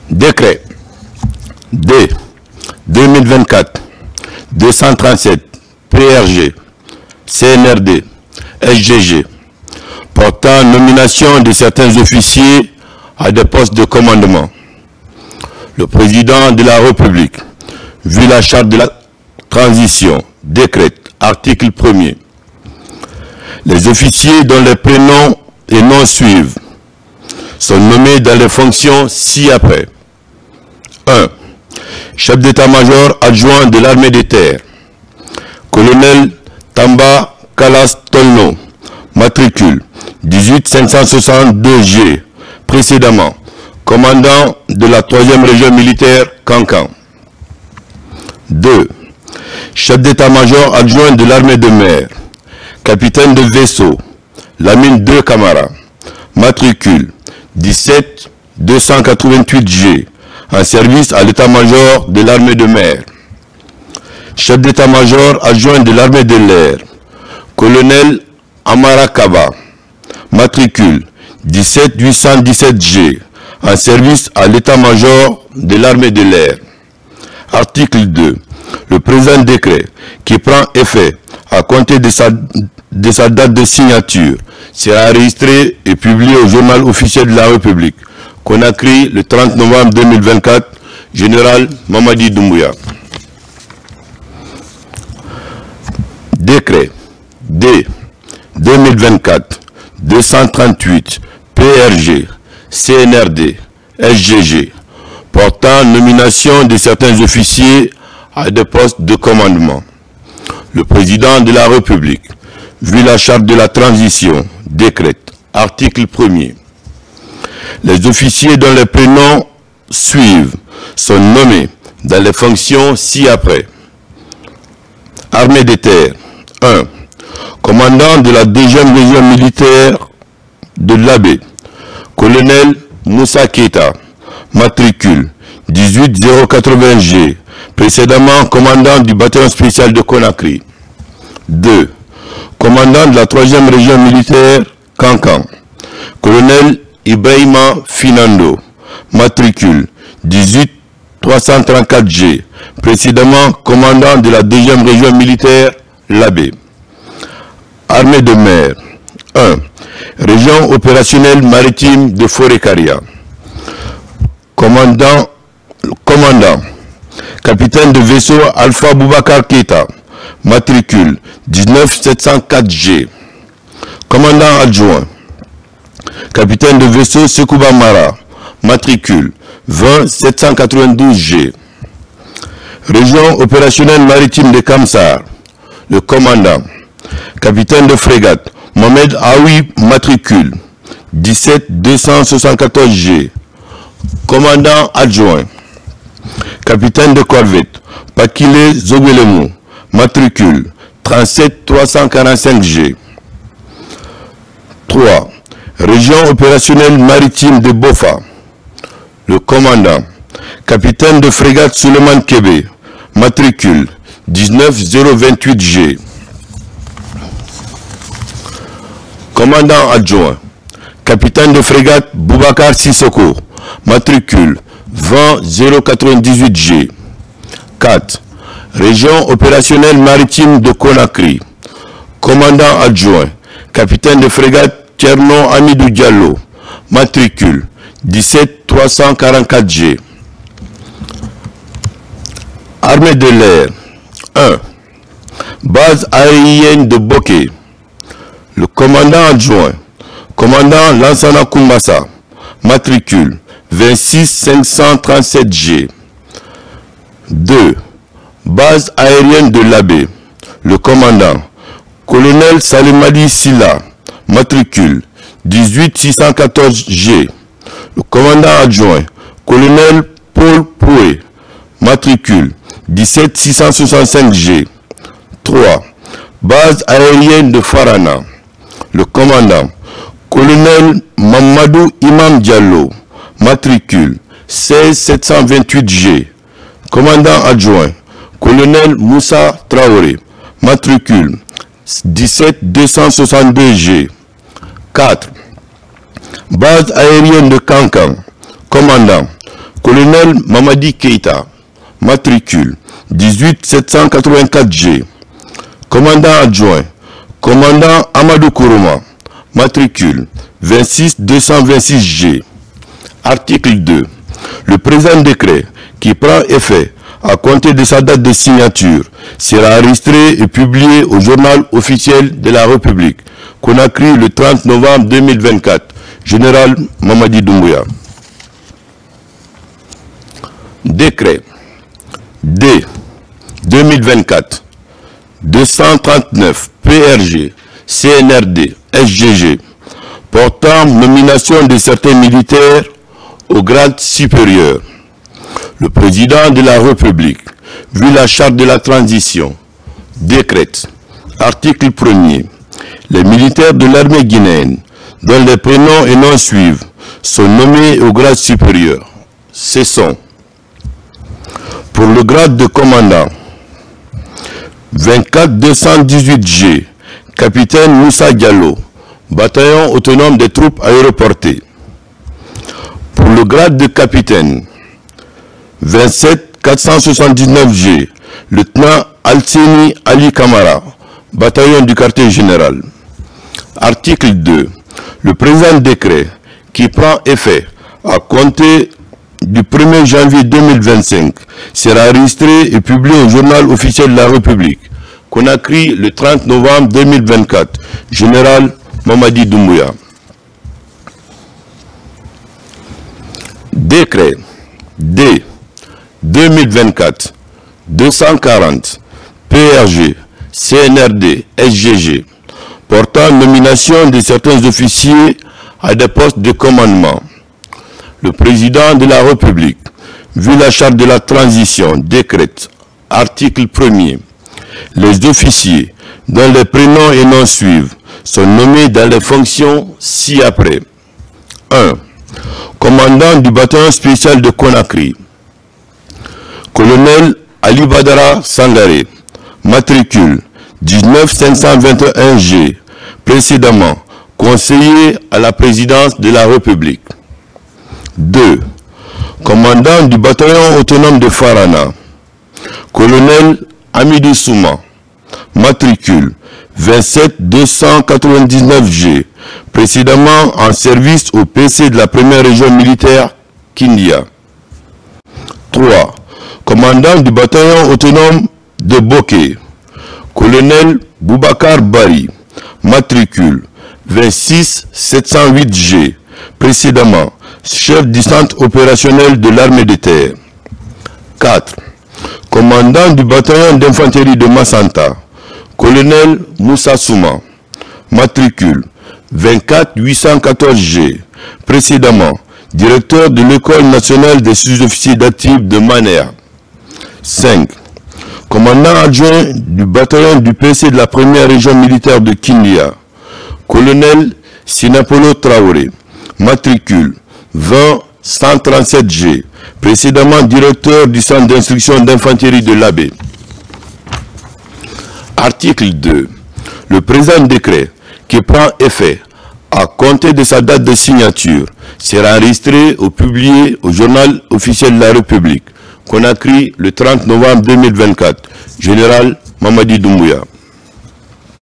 Décret D 2024-237 PRG CNRD SGG portant nomination de certains officiers à des postes de commandement. Le président de la République, vu la charte de la transition, décrète, article 1er, les officiers dont les prénoms et noms suivent sont nommés dans les fonctions ci-après. 1. Chef d'état-major adjoint de l'armée de terre, colonel Tamba Kalas Tolno, matricule 18562G, précédemment commandant de la 3e région militaire Kankan. 2. Chef d'état-major adjoint de l'armée de mer, capitaine de vaisseau, Lamine 2 Camara, matricule 17288G, en service à l'état-major de l'armée de mer. Chef d'état-major adjoint de l'armée de l'air, colonel Amara Kaba, matricule 17817G, en service à l'état-major de l'armée de l'air. Article 2. Le présent décret, qui prend effet à compter de sa date de signature, sera enregistré et publié au journal officiel de la République, Conakry, le 30 novembre 2024, Général Mamadi Doumbouya. Décret D 2024-238 PRG CNRD SGG portant nomination de certains officiers à des postes de commandement. Le président de la République, vu la charte de la transition, décrète, article 1er, les officiers dont les prénoms suivent sont nommés dans les fonctions ci-après. Armée de terre. 1. Commandant de la 2e région militaire de l'Abbé, colonel Moussa Keita, matricule 18080G, précédemment commandant du bataillon spécial de Conakry. 2. Commandant de la 3e région militaire Kankan, colonel Ibrahima Finando, matricule 18334G, précédemment commandant de la 2e région militaire l'Abbé. Armée de mer. 1. Région opérationnelle maritime de Forêt-Caria. Commandant, capitaine de vaisseau Alpha Boubacar Keita, matricule 19704G. Commandant adjoint, capitaine de vaisseau Sekouba Mara, matricule 20792G. Région opérationnelle maritime de Kamsar. Le commandant, capitaine de frégate Mohamed Aoui, matricule 17274G. Commandant adjoint, capitaine de corvette Pakile Zoguelemou, matricule 37345G. 3. Région opérationnelle maritime de Bofa. Le commandant, capitaine de frégate Suleiman Kébé, matricule 19028G. Commandant adjoint, capitaine de frégate Boubacar Sissoko, matricule 20098G. 4. Région opérationnelle maritime de Conakry. Commandant adjoint, capitaine de frégate Tcherno Amidou Diallo, matricule 17344G. Armée de l'air. 1. Base aérienne de Boké. Le commandant adjoint, commandant Lansana Koumbassa, matricule 26537G. 2. Base aérienne de l'Abbé. Le commandant, colonel Salimadi Silla, matricule 18614G. Le commandant adjoint, colonel Paul Poué, matricule 17665G. 3. Base aérienne de Farana. Le commandant, colonel Mamadou Imam Diallo, matricule 16728G. Commandant adjoint, colonel Moussa Traoré, matricule 17262G. 4. Base aérienne de Kankan. Commandant, Colonel Mamadi Keïta, matricule 18784G. Commandant adjoint, commandant Amadou Kourouma, matricule 26226G. Article 2. Le présent décret, qui prend effet à compter de sa date de signature, sera enregistré et publié au journal officiel de la République, Conakry le 30 novembre 2024. Général Mamadi Doumbouya. Décret D 2024 239 PRG CNRD SGG portant nomination de certains militaires au grade supérieur. Le président de la République, vu la charte de la transition, décrète, article 1er, les militaires de l'armée guinéenne, dont les prénoms et noms suivent, sont nommés au grade supérieur. Ce sont, pour le grade de commandant, 24218G, capitaine Moussa Diallo, bataillon autonome des troupes aéroportées. Pour le grade de capitaine, 27479G, lieutenant Alseni Ali Kamara, bataillon du quartier général. Article 2. Le présent décret, qui prend effet à compter du 1er janvier 2025, sera enregistré et publié au journal officiel de la République, Conakry le 30 novembre 2024. Général Mamadi Doumbouya. Décret D 2024 240 PRG CNRD SGG portant nomination de certains officiers à des postes de commandement. Le président de la République, vu la charte de la transition, décrète, article 1er, les officiers dont les prénoms et noms suivent sont nommés dans les fonctions ci-après. 1. Commandant du bataillon spécial de Conakry, colonel Ali Badara Sangaré, matricule 19521G, précédemment conseiller à la présidence de la République. 2. Commandant du bataillon autonome de Farana, colonel Amidou Souma, matricule 27299G, précédemment en service au PC de la première région militaire Kindia. 3. Commandant du bataillon autonome de Boké, colonel Boubacar Bari, matricule 26708G, précédemment chef du centre opérationnel de l'armée de terre. 4. Commandant du bataillon d'infanterie de Massanta, colonel Moussa Souma, matricule 24814G, précédemment directeur de l'école nationale des sous-officiers d'actifs de Maner. 5. Commandant adjoint du bataillon du PC de la première région militaire de Kindia, colonel Sinapolo Traoré, matricule 20137G, précédemment directeur du centre d'instruction d'infanterie de l'Abbé. Article 2. Le présent décret, qui prend effet à compter de sa date de signature, sera enregistré ou publié au journal officiel de la République, Conakry le 30 novembre 2024. Général Mamadi Doumbouya.